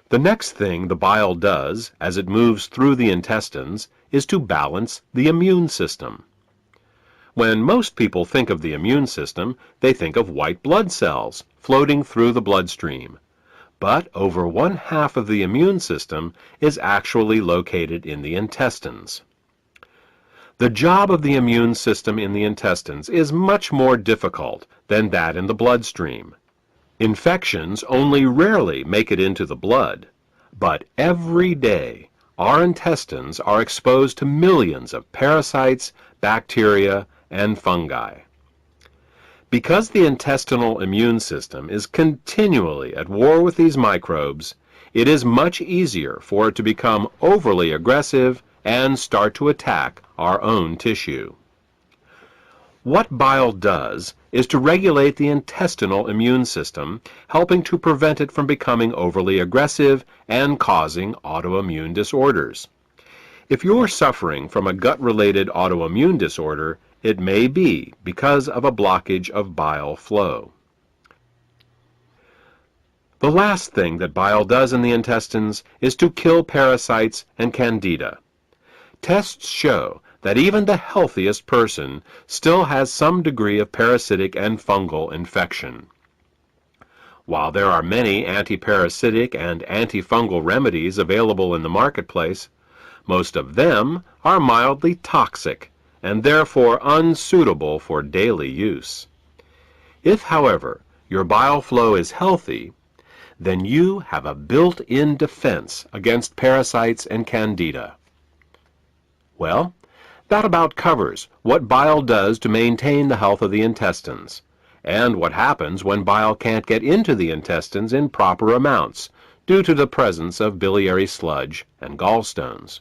The next thing the bile does as it moves through the intestines is to balance the immune system. When most people think of the immune system, they think of white blood cells floating through the bloodstream. But over 1/2 of the immune system is actually located in the intestines. The job of the immune system in the intestines is much more difficult than that in the bloodstream. Infections only rarely make it into the blood, but every day our intestines are exposed to millions of parasites, bacteria, and fungi. Because the intestinal immune system is continually at war with these microbes, it is much easier for it to become overly aggressive and start to attack our own tissue. What bile does is to regulate the intestinal immune system, helping to prevent it from becoming overly aggressive and causing autoimmune disorders. If you're suffering from a gut-related autoimmune disorder, it may be because of a blockage of bile flow. The last thing that bile does in the intestines is to kill parasites and candida. Tests show that even the healthiest person still has some degree of parasitic and fungal infection. While there are many antiparasitic and antifungal remedies available in the marketplace, most of them are mildly toxic and therefore unsuitable for daily use. If, however, your bile flow is healthy, then you have a built-in defense against parasites and candida. Well, that about covers what bile does to maintain the health of the intestines, and what happens when bile can't get into the intestines in proper amounts due to the presence of biliary sludge and gallstones.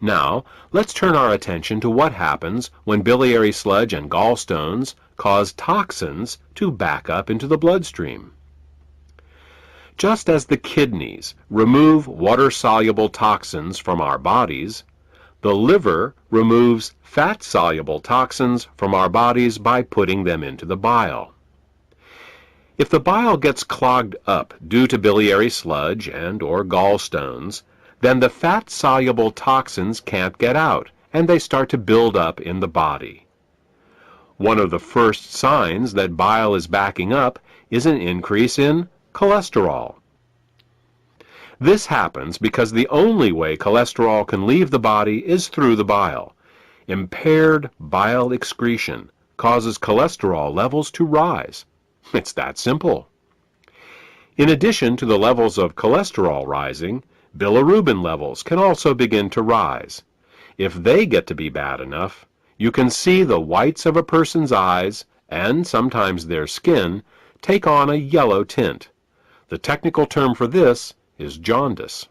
Now, let's turn our attention to what happens when biliary sludge and gallstones cause toxins to back up into the bloodstream. Just as the kidneys remove water-soluble toxins from our bodies, the liver removes fat-soluble toxins from our bodies by putting them into the bile. If the bile gets clogged up due to biliary sludge and/or gallstones, then the fat-soluble toxins can't get out, and they start to build up in the body. One of the first signs that bile is backing up is an increase in cholesterol. This happens because the only way cholesterol can leave the body is through the bile. Impaired bile excretion causes cholesterol levels to rise. It's that simple. In addition to the levels of cholesterol rising, bilirubin levels can also begin to rise. If they get to be bad enough, you can see the whites of a person's eyes, and sometimes their skin, take on a yellow tint. The technical term for this is jaundice.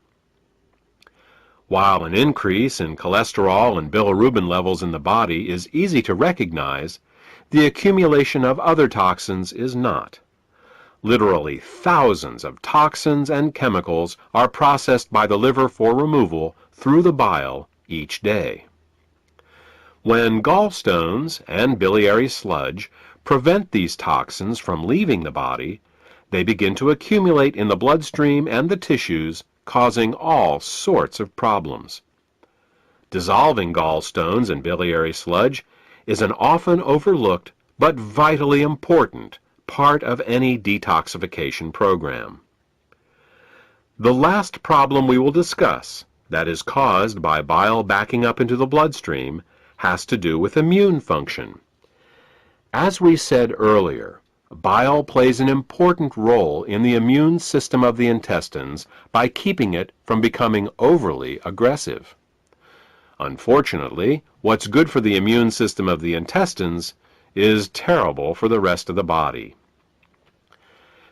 While an increase in cholesterol and bilirubin levels in the body is easy to recognize, the accumulation of other toxins is not. Literally thousands of toxins and chemicals are processed by the liver for removal through the bile each day. When gallstones and biliary sludge prevent these toxins from leaving the body, they begin to accumulate in the bloodstream and the tissues, causing all sorts of problems. Dissolving gallstones and biliary sludge is an often overlooked but vitally important part of any detoxification program. The last problem we will discuss, that is caused by bile backing up into the bloodstream, has to do with immune function. As we said earlier, bile plays an important role in the immune system of the intestines by keeping it from becoming overly aggressive. Unfortunately, what's good for the immune system of the intestines is terrible for the rest of the body.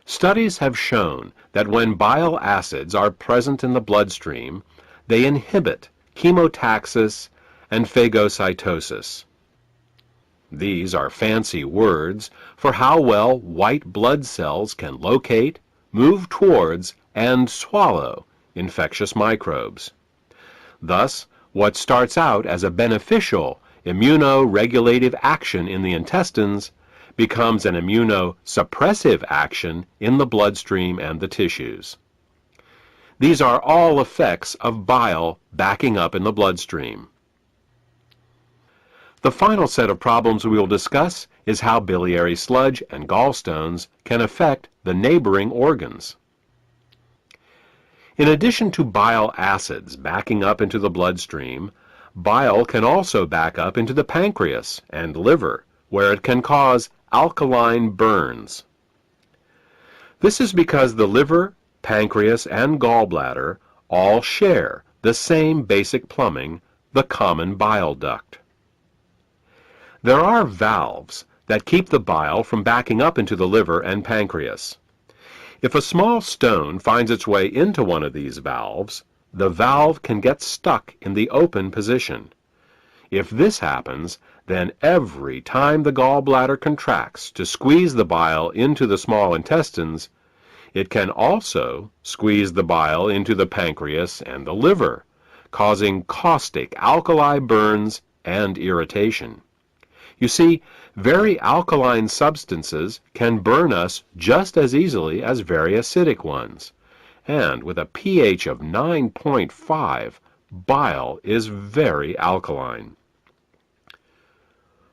Studies have shown that when bile acids are present in the bloodstream, they inhibit chemotaxis and phagocytosis. These are fancy words for how well white blood cells can locate, move towards, and swallow infectious microbes. Thus, what starts out as a beneficial immunoregulative action in the intestines becomes an immunosuppressive action in the bloodstream and the tissues. These are all effects of bile backing up in the bloodstream. The final set of problems we will discuss is how biliary sludge and gallstones can affect the neighboring organs. In addition to bile acids backing up into the bloodstream, bile can also back up into the pancreas and liver, where it can cause alkaline burns. This is because the liver, pancreas, and gallbladder all share the same basic plumbing, the common bile duct. There are valves that keep the bile from backing up into the liver and pancreas. If a small stone finds its way into one of these valves, the valve can get stuck in the open position. If this happens, then every time the gallbladder contracts to squeeze the bile into the small intestines, it can also squeeze the bile into the pancreas and the liver, causing caustic alkali burns and irritation. You see, very alkaline substances can burn us just as easily as very acidic ones. And with a pH of 9.5, bile is very alkaline.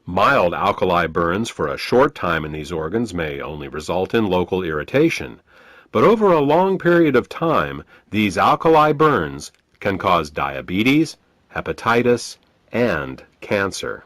Mild alkali burns for a short time in these organs may only result in local irritation, but over a long period of time, these alkali burns can cause diabetes, hepatitis, and cancer.